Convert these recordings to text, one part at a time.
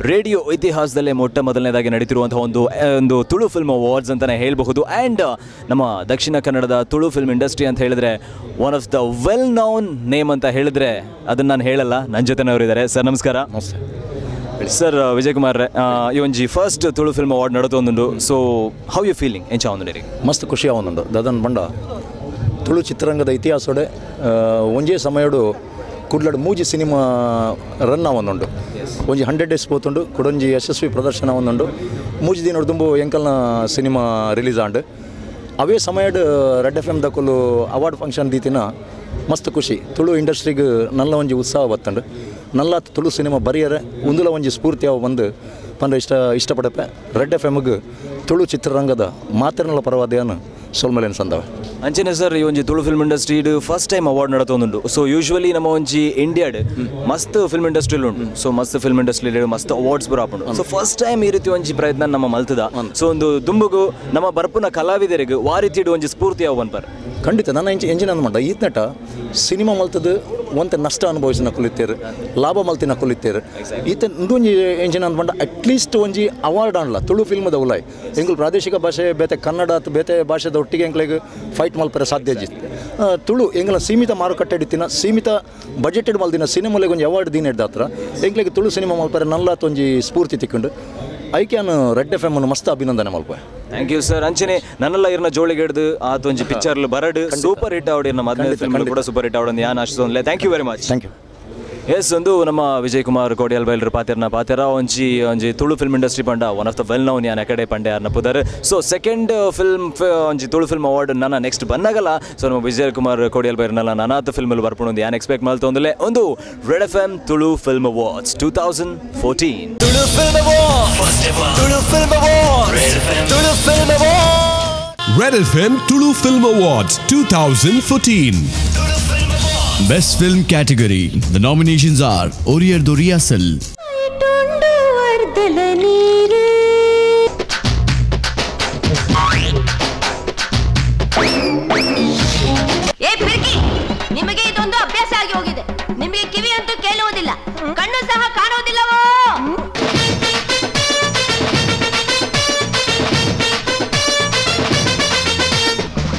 Radio ಇತಿಹಾಸದಲ್ಲೇ ಮೊಟ್ಟ ಮೊದಲನೇದಾಗಿ ನಡೀತಿರುವಂತಹ ಒಂದು ತುಳು ಫಿಲ್ಮ್ ಅವಾರ್ಡ್ಸ್ ಅಂತಲೇ ಹೇಳಬಹುದು. ಆ್ಯಂಡ್ ನಮ್ಮ ದಕ್ಷಿಣ ಕನ್ನಡದ ತುಳು ಫಿಲ್ಮ್ ಇಂಡಸ್ಟ್ರಿ ಅಂತ ಹೇಳಿದ್ರೆ one of the well known name ಅಂತ ಹೇಳಿದ್ರೆ ಅದನ್ನು ನಾನು ಹೇಳಲ್ಲ, ನನ್ನ ಜೊತೆನವರಿದ್ದಾರೆ. ಸರ್ ನಮಸ್ಕಾರ. ಸರ್ ವಿಜಯ್ ಕುಮಾರ್ ಈ ಒಂಜಿ ಫಸ್ಟ್ ತುಳು ಫಿಲ್ಮ್ ಅವಾರ್ಡ್ ನಡೋದು ಒಂದುಂಡು. ಸೊ ಹೌ ಯು ಫೀಲಿಂಗ್ ಎಂಚ ಒಂದುಂಡು? ಮಸ್ತ್ ಖುಷಿ ಅವನೊಂದು ದದನ್ ಬಂಡ ತುಳು ಚಿತ್ರರಂಗದ ಇತಿಹಾಸಡೆ ಒಂಜೇ ಸಮಯಡು ಕುಡ್ಲಡ್ ಮೂಜಿ ಸಿನಿಮಾ ರನ್ ಅವನುಂಡು. ಒಂಜಿ 100 days ಪೋತುಂಡು ಕುಡೊಂಜಿ ಯಶಸ್ವಿ ಪ್ರದರ್ಶನ ಅವನುಂಡು. ಮೂಜಿ ದಿನ ದುಂಬು ಎಂಕಲ್ನ ಸಿನಿಮಾ ರಿಲೀಸ್ ಆಂಡ್ ಅವೇ ಸಮಯಡ್ ರೆಡ್ FM ದಕ್ಕಲು ಅವಾರ್ಡ್ ಫಂಕ್ಷನ್ ದೀತಿನ ಮಸ್ತ್ ಖುಷಿ. ತುಳು ಇಂಡಸ್ಟ್ರಿಗೆ ನಲ್ಲ ಒಂಜಿ ಉತ್ಸಾಹ ಬತ್ತಂಡು ನಲ್ಲ ತುಳು ಸಿನಿಮಾ ಬರೆಯರೆ ಒಂದುಲ ಒಂಜಿ ಸ್ಫೂರ್ತಿ ಅವು ಬಂದು ಪಂಡ ಇಷ್ಟಪಡಪೆ ರೆಡ್ FMಗೆ ತುಳು ಚಿತ್ರರಂಗದ ಮಾತಿರನಲ ಪರವಾದೇನು ಸೋಲ್ಮಲೇನು ಸಂದವೆ ಅಂಚನೆ ಸರ್. ಈ ಒಂಜಿ Tulu film industry first time award ನಡತೊಂದುಂಡು. ಸೊ ಯೂಶ್ವಲಿ ನಮ್ಮ ಒಂಜಿ ಇಂಡಿಯಾಡ್ ಮಸ್ತ್ ಫಿಲ್ಮ್ ಇಂಡಸ್ಟ್ರಿಯಲ್ಲಿ ಉಂಟು. ಸೊ ಮಸ್ತ್ ಫಿಲ್ಮ್ ಇಂಡಸ್ಟ್ರಿಯಲ್ಲಿ ಮಸ್ತ್ ಅವಾರ್ಡ್ಸ್ ಬರಾಪುಂಡು. ಸೊ ಫಸ್ಟ್ ಟೈಮ್ ಈ ರೀತಿ ಒಂಜಿ ಪ್ರಯತ್ನ ನಮ್ಮ ಮಲ್ತದ. ಸೊ ಒಂದು ದುಂಬುಗು ನಮ್ಮ ಬರ್ಪುನ ಕಲಾವಿದರಿಗೆ ವಾ ರೀತಿ ಒಂಜಿ ಸ್ಫೂರ್ತಿ ಅವು ಅನ್ಪಾರ. ಖಂಡಿತ ನನ್ನ ಎಂಜಿನ ಅಂದ್ಮಂಡ ಈತ್ನಟ ಸಿನಿಮಾ ಮಲ್ತದ್ದು ಒಂತೆ ನಷ್ಟ ಅನುಭವಿಸಿನ ಕೊಲ್ಲಿತ್ತೇರು, ಲಾಭ ಮಲ್ತಿನ ಕೊಲ್ಲಿತ್ತೇರು. ಈತ ಇಂದೊಂಜಿ ಎಂಜಿನ ಅಂದ್ಮಂಡ ಅಟ್ಲೀಸ್ಟ್ ಒಂಜಿ ಅವಾರ್ಡ್ ಆನ್ಲ ತುಳು ಫಿಲ್ಮ್ದ ಉಲಾಯ್ ಎಂಗಳು ಪ್ರಾದೇಶಿಕ ಭಾಷೆ ಬೇತೆ ಕನ್ನಡ ಅಥವಾ ಬೇತೆ ಭಾಷೆದ ಒಟ್ಟಿಗೆ ಎಂಗಳಿಗೆ ಫೈಟ್ ಮಲ್ಪರೆ ಸಾಧ್ಯ ಇತ್ತು. ತುಳು ಎಂಗಳ ಸೀಮಿತ ಮಾರುಕಟ್ಟೆ ಹಿಡಿತಿನ ಸೀಮಿತ ಬಜೆಟೆಡ್ ಮಲ್ದಿನ ಸಿನಿಮಾಲಿಗೆ ಒಂಜಿ ಅವಾರ್ಡ್ ದೀನ ಹಿಡ್ದ ಹತ್ರ ಎಂಗಳಿಗೆ ತುಳು ಸಿನಿಮಾ ಮಲ್ಪರೆ ನಲ್ಲಾತ್ ಒಂಜಿ ಸ್ಫೂರ್ತಿ ತಿಕ್ಕೊಂಡು ಐಕ್ಯಾನು ರೆಡ್ FM ಅನ್ನು ಮಸ್ತ್ ಅಭಿನಂದನೆ ಮಲ್ಪ. Thank you sir. ಅಂಚನೆ ನನ್ನೆಲ್ಲ ಇರ್ನ ಜೋಳಿಗೆ ಹಿಡಿದು ಆತ ಒಂಜಿ ಪಿಕ್ಚರ್ಲು ಬರಡು ಸೂಪರ್ ಹಿಟ್ ಆವಡಿ ನಮ್ಮ ಮೊದಲನೇ ಫಿಲ್ಮ್ ಕೂಡ ಸೂಪರ್ ಹಿಟ್ ಆವಡಿ ಯಾನ್ ಆಶಿಸೋನ್ಲೆ. Thank you very much. Thank you. Yes ಒಂದು ನಮ್ಮ ವಿಜಯ್ ಕುಮಾರ್ ಕೋಡಿಯಲ್ ಬೈಲ್ರ ಪಾತೆರ ಒಂಜಿ ತುಳು ಫಿಲ್ಮ್ ಇಂಡಸ್ಟ್ರಿ ಪಂಡ one of the well known ಯಾನ್ ಅಕಡೆ ಪಂಡೆ ಯಾರನ್ನ ಪುದರ್. ಸೊ ಸೆಕೆಂಡ್ ಫಿಲ್ಮ್ ಒಂಜಿ ತುಳು ಫಿಲ್ಮ್ ಅವಾರ್ಡ್ ನನ್ನ ನೆಕ್ಸ್ಟ್ ಬಂದಾಗಲ್ಲ. ಸೊ ನಮ್ಮ ವಿಜಯ್ ಕುಮಾರ್ ಕೋಡಿಯಲ್ ಬೈರ್ನಲ್ಲ ನಾನಾತ್ ಫಿಲ್ಮಲ್ಲಿ ಬರ್ಪುಣು ಯಾನ್ ಎಕ್ಸ್ಪೆಕ್ಟ್ ಮಾಡ್ತೊಂದಲೆ ಒಂದು red FM Tulu film awards 2014 Tulu film award Tulu film award Tulu film award Red FM Tulu Film Awards 2014. Best Film Category. The nominations are Oriyar Doriyasal, ನಿಮಗೆ ಇದೊಂದು ಅಭ್ಯಾಸ ಆಗಿ ಹೋಗಿದೆ. ನಿಮಗೆ ಕಿವಿ ಅಂತೂ ಕೇಳುವುದಿಲ್ಲ, ಕಣ್ಣು ಸಹ ಕಾಣುವುದಿಲ್ಲವೋ?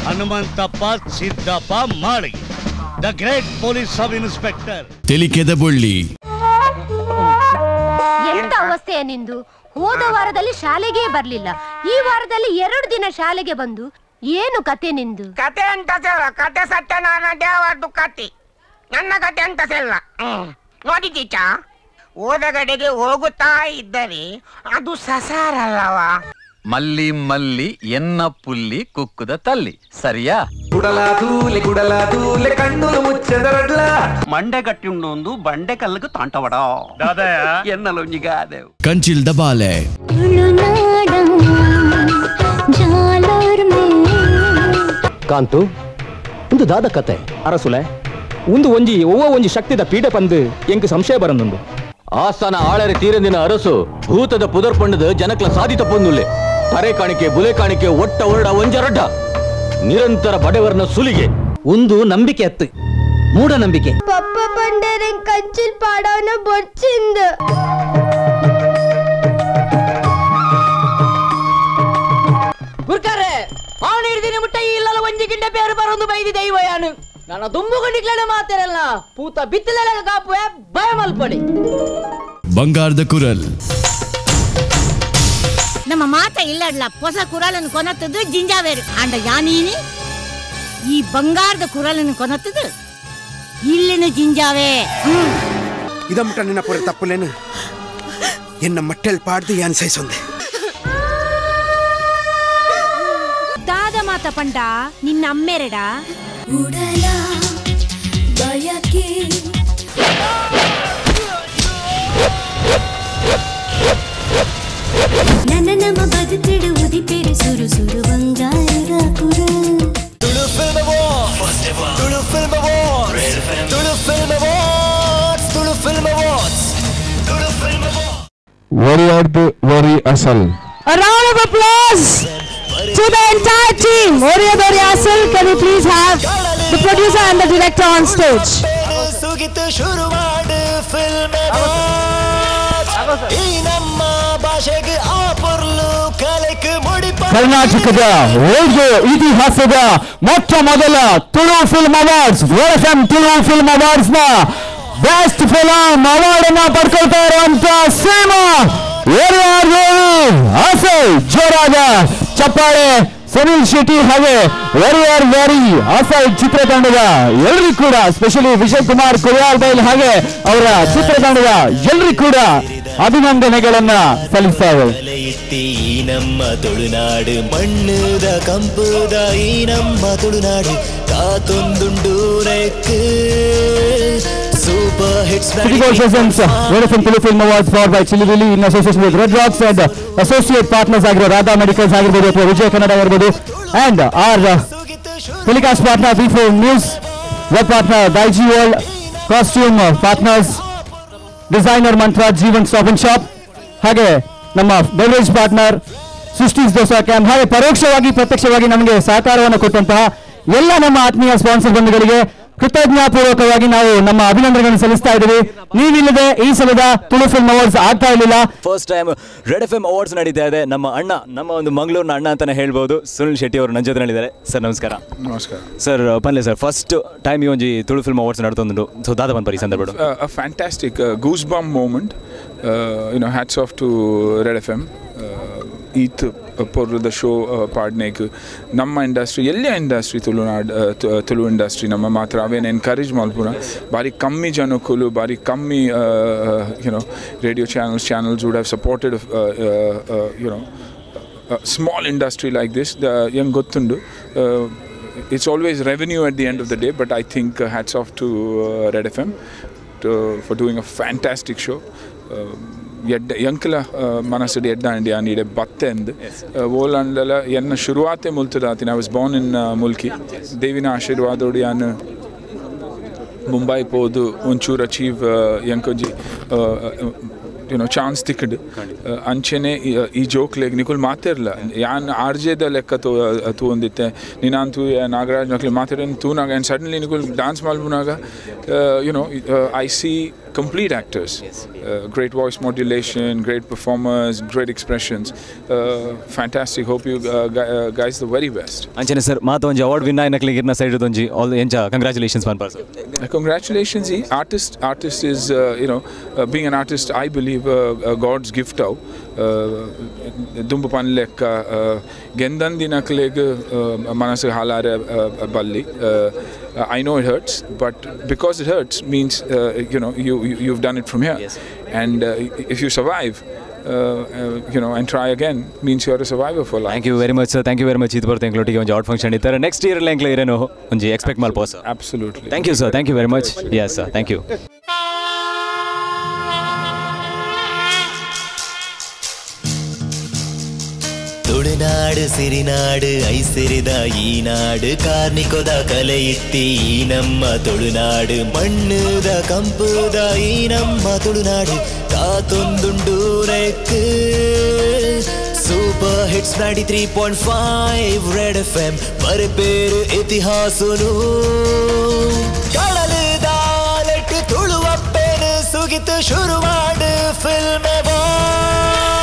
Hanumanthappa Siddappa Mali, the great police sub inspector. Telikedabolli. ಎಂತ ಅವಸ್ಥೆಯ ನಿಂದು? ಹೋದ ವಾರದಲ್ಲಿ ಶಾಲೆಗೆ ಬರ್ಲಿಲ್ಲ, ಈ ವಾರದಲ್ಲಿ 2 ದಿನ ಶಾಲೆಗೆ ಬಂದು ಏನು ಕತೆ ನಿಂದು? ಕತೆ ಅಂತ ಕತೆ ಸತ್ಯನಾರಾಯಣ ದೇವರದು ಕತೆ, ನನ್ನ ಕತೆ ಅಂತ ಸಲ್ಲ. ನೋಡಿ ಟೀಚ, ಹೋದ ಕಡೆಗೆ ಹೋಗುತ್ತಾ ಇದ್ದರೆ ಅದು ಸಸಾರಲ್ಲವಾ? ಮಲ್ಲಿ ಮಲ್ಲಿ ಎನ್ನ ಪುಲ್ಲಿ ಕುಕ್ಕುದ ತಲ್ಲಿ, ಸರಿಯಾ? ಕುಡಲಾದೂಲೆ ಕಣ್ಣು ಮುಚ್ಚದರಡ್ಲ ಮಂಡೆ ಗಟ್ಟಿ ಉಂಡು ಬಂಡೆ ಕಲ್ಲಿಗೆ ತಾಂಟವಡ ಎನ್ನಲೊಂಜಿಗಾದೆವು Kanchil Dabale. ಕಾಂತು ಒಂದು ದಾದ ಕತೆ ಅರಸುಲೆ ಒಂದು ಒಂಜಿ ಶಕ್ತಿದ ಪೀಡೆ ಪಂದು ಎಂಕ್ ಸಂಶಯ ಬರಂದುಂಡು. ಆಸ್ಥಾನ ಆಳರೆ ತೀರಂದಿನ ಅರಸು ಭೂತದ ಪುದರ್ ಪಂಡದ ಜನಕ್ಲ ಸಾಧಿತ ಪೊಂದುಲ್ಲೆ ತರೆ ಕಾಣಿಕೆ ಬುಲೆ ಕಾಣಿಕೆ ಒಟ್ಟ ಒರಡ ಒಂಜರಡ್ಡ ನಿರಂತರ ಬಡವರನ ಸುಲಿಗೆ ಒಂದು ನಂಬಿಕೆ ಅತ್ತು ಮೂಢನಂಬಿಕೆ. ಪಪ್ಪ ಬಂಡರೆ ಕಂಚಿಲ್ ಪಾಡವನ ಬೊಚ್ಚಿಂದ ಗುರ್ಕಾರೆ ಅವನು ಹಿಡಿದಿನ ಮುಟ್ಟ ಇಲ್ಲಲ್ಲ ಒಂಜಿ ಗಿಂಡ ಬೇರು ಬರೊಂದು ಬೈದಿ ದೈವಯಾನು ನನ್ನ ದುಂಬುಗೊಂಡಿಗ್ಲನ ಮಾತಿರಲ್ಲ ಪೂತ ಬಿತ್ತಲೆಲ ಕಾಪುವೆ ಭಯ ಮಲ್ಪಡಿ. ಬಂಗಾರದ ಕುರಲ್. ನಮ್ಮ ಮಾತ ಇಲ್ಲಡ್ಲ ಹೊಸ ಕುರಲನ್ನು ಕೊನತ್ತದು ಜಿಂಜಾವೇರು ಅಂಡ ಯಾನೀನಿ ಈ ಬಂಗಾರದ ಕುರಲನ್ನು ಕೊನತ್ತದು ಇಲ್ಲಿನ ಜಿಂಜಾವೇ. ಇದಮ್ಮಟ ನಿನ್ನ ಪೊರೆ ತಪ್ಪಲೇನು ಎನ್ನ ಮಟ್ಟೆಲ್ ಪಾಡ್ದು ಯಾನ್ ಸೈಸೊಂದೆ ದಾದ ಮಾತ ಪಂಡ ನಿನ್ನ ಅಮ್ಮೆರಡ ಉಡಲ ಬಯಕೆ ನನ್ನ ನಮ್ಮ ಬದುಕಿಡುವುದಿ ಪೇರು ಸುರು ಸುರು ಬಂಗಾರದ ಕುರಲ್. Tulu film awards Tulu film awards Tulu film awards Tulu film awards Tulu film awards. Wari Asal. A round of applause to the entire team. Oriyar Doriyasal, can we please have the producer and the director on stage? ಸುಗಿತ ಶುರು ಮಾಡು film awards ಈ ನಮ್ಮ ಭಾಷೆಗೆ ಆ ಪೊರ್ಲು ಕಲೆಗೆ ಮುಡಿಪ ಕರ್ನಾಟಕದ old ಇತಿಹಾಸದ ಮೊಟ್ಟ ಮೊದಲ Tulu film awards FM Tulu film awards ನ ಬೆಸ್ಟ್ ಫಿಲ್ಮ್ ಅವಾರ್ಡ್ ಅನ್ನ ಪಡ್ಕೊಳ್ತಾ ಇರುವಂತ ಸಿನಿಮಾ ಆಸೆ ಜೋರಾದ ಚಪ್ಪಾಳೆ ಸುನಿಲ್ ಶೆಟ್ಟಿ ಹಾಗೆ ವೆರಿ ಆಸೆ ಚಿತ್ರತಂಡದ ಎಲ್ರಿಗೂ ಕೂಡ ಸ್ಪೆಷಲಿ ವಿಜಯ್ ಕುಮಾರ್ ಕುರಿಯಾಲ್ ಬೈಲ್ ಹಾಗೆ ಅವರ ಚಿತ್ರತಂಡದ ಎಲ್ರಿಗೂ ಕೂಡ ಅಭಿನಂದನೆಗಳನ್ನ ಸಲ್ಲಿಸ್ತಾರೆ. ಈ ನಮ್ಮ ತುಳುನಾಡು ಮಣ್ಣುದ ಕಂಪುದ ಈ ನಮ್ಮ Tulunadu ಕಾತೊಂದುಂಡೂರಕ್ಕೆ super hits. City Gold presents Red FM Tulu Film Awards powered by Chili Willy in association with Red Rocks and associate partners ಆಗಿರೋ ರಾಧಾ ಮೆಡಿಕಲ್ಸ್ ಆಗಿರ್ಬೋದು ಅಥವಾ ವಿಜಯ ಕನ್ನಡ ಆಗಿರ್ಬೋದು and our telecast partner V4 News, web partner Daiji World, costume partners designer Mantra Jeevan Stop and Shop ಹಾಗೆ ನಮ್ಮ beverage partner ಸೃಷ್ಟಿಸ್ dosa camp ಹಾಗೆ ಪರೋಕ್ಷವಾಗಿ ಪ್ರತ್ಯಕ್ಷವಾಗಿ ನಮಗೆ ಸಹಕಾರವನ್ನು ಕೊಟ್ಟಂತಹ ಎಲ್ಲ ನಮ್ಮ ಆತ್ಮೀಯ ಸ್ಪಾನ್ಸರ್ ಬಂಧುಗಳಿಗೆ ಕೃತಜ್ಞಾಪೂರ್ವಕವಾಗಿ ನಾವು ನಮ್ಮ ಅಭಿನಂದನೆಗಳನ್ನು ಸಲ್ಲಿಸ್ತಾ ಇದ್ದೀವಿ. ನೀವಿಲ್ಲದೆ ಈ ಸಲದ ತುಳು ಫಿಲ್ಮ್ ಅವಾರ್ಡ್ಸ್ ಆಗ್ತಾ ಇರಲಿಲ್ಲ. First time red FM awards ನಡೀತಾ ಇದೆ. ನಮ್ಮ ಅಣ್ಣ, ನಮ್ಮ ಒಂದು ಮಂಗಳೂರಿನ ಅಣ್ಣ ಅಂತಾನೆ ಹೇಳ್ಬೋದು, ಸುನಿಲ್ ಶೆಟ್ಟಿ ಅವರು ನನ್ನ ಜೊತೆ ನಲ್ಲಿದ್ದಾರೆ. ಸರ್ ನಮಸ್ಕಾರ. ನಮಸ್ಕಾರ ಸರ್. ಪನ್ಲೆ ಸರ್, ಫಸ್ಟ್ ಟೈಮ್ ಈ ಒಂದು ತುಳು ಫಿಲ್ಮ್ ಅವಾರ್ಡ್ಸ್ ನಡ್ತೊಂದು ಸೊ ದಾದ ಬಂದು ಪರಿ ಸಂದರ್ಭ fantastic goosebump moment. Hats off to red FM. ಈತ್ ಪೊರ್ರದ ಶೋ ಪಾಡ್ನೇಕ್ ನಮ್ಮ ಇಂಡಸ್ಟ್ರಿ ಎಲ್ಲ ಇಂಡಸ್ಟ್ರಿ ತುಳು ಇಂಡಸ್ಟ್ರಿ ನಮ್ಮ ಮಾತ್ರ ಅವೇನು ಎನ್ಕರೇಜ್ ಮಲ್ಪುನ ಭಾರಿ ಕಮ್ಮಿ ಜನಕ್ಕೂ ಭಾರಿ ಕಮ್ಮಿ radio channels would have supported small industry like this. ಹೆಂಗೆ ಗೊತ್ತುಂಡು it's always revenue at the end of the day, but I think hats off to Red FM for doing a fantastic show. ಎಂಕಲ ಮನಸ್ಸಡಿ ಎಡ್ಡ ಅಂಡಿ ನೀಡೆ ಬತ್ತೆ ಅಂದು ಓಲಂಡಲ ಎನ್ನ ಶುರುವಾತೆ ಮುಲ್ತದಾತಿನ. I was born in Mulki. ದೇವಿನ ಆಶೀರ್ವಾದೋಡಿ ನಾನು ಮುಂಬೈ ಪೋದು ಒಂಚೂರು ಅಚೀವ್ ಎಂಕೊಂಜಿ ಚಾನ್ಸ್ ತಿಕ್ಕಡು ಅಂಚೆನೆ ಈ ಜೋಕ್ಲೆಗ್ ನಿಕುಲ್ ಮಾತಿರಲ್ಲ ಯಾನ್ ಆರ್ಜೆದ ಲೆಕ್ಕ ತೂಂದಿತ್ತೆ ನೀನಂತೂ ನಾಗರಾಜ್ ನಕ್ಲಿ ಮಾತಾಡ ತೂನಾಗ ಆ್ಯಂಡ್ ಸಡನ್ಲಿ ನಿಕುಲ್ ಡಾನ್ಸ್ ಮಾಡ್ಬುನಾಗ I see complete actors, great voice modulation, great performers, great expressions, fantastic. Hope you guys the very best. ಅಂಚನೆ ಸರ್ ಮಾತು ಒಂಜಿ ಅವಾರ್ಡ್ ವಿನ್ ಆಯ್ನಕ್ಲಿ ಗಿರ್ನ ಸೈಡ್ ಒಂಜಿ ಆಲ್ ಎಂಚ ಕಂಗ್ರಾಚುಲೇಷನ್ಸ್ ಮನ್ಪಾರ್ sir. Congratulations. Artist is being an artist, I believe God's gift out. ದುಂಬು ಪನ್ಲೆಕ್ಕ ಗೆಂದಂದಿನಕ್ಲೆಗ್ ಮನಸ್ಸಿಗೆ ಹಾಲಾರೆ ಬಲ್ಲಿ. I know it hurts, but because it hurts means you've done it from here. Yes. And if you survive and try again means you're a survivor for life. Thank you very much sir. Thank you very much. ಇದು ಬರ್ತೆ ಎಂಕ್ಲೊಟ್ಟಿಗೆ ಒಂದು out function ಇತ್ತಾರೆ next year ಎಂಕ್ಲ ಇರೇನೋ ಒಂಜಿ expect ಮಲ್ಪೋ sir. Absolutely. Thank you sir. Thank you very much. Yes sir. Thank you. Tulunadu ಸಿರಿನಾಡು ಐಸಿರಿದ ಈ ನಾಡು ಕಾರ್ನಿಕೋದ ಕಲೆ ಇತ್ತಿ ಈ ನಮ್ಮ ತುಳುನಾಡು ಮಣ್ಣುದ ಕಂಪುದ ಈ ನಮ್ಮ ತುಳುನಾಡು ಕಾತೊಂದುಂಡೂರಕ್ಕೆ ಸೂಪರ್ ಹಿಟ್ಸ್ 93.5 ರೆಡ್ FM ಬರಪೇರು ಇತಿಹಾಸನು ಕಡಲದಾಲೆಟ್ಟು ತುಳುವಪ್ಪೇನು ಸುಗಿತು ಶುರು ಮಾಡು ಫಿಲ್ಮ್ ಅವಾರ್ಡ್.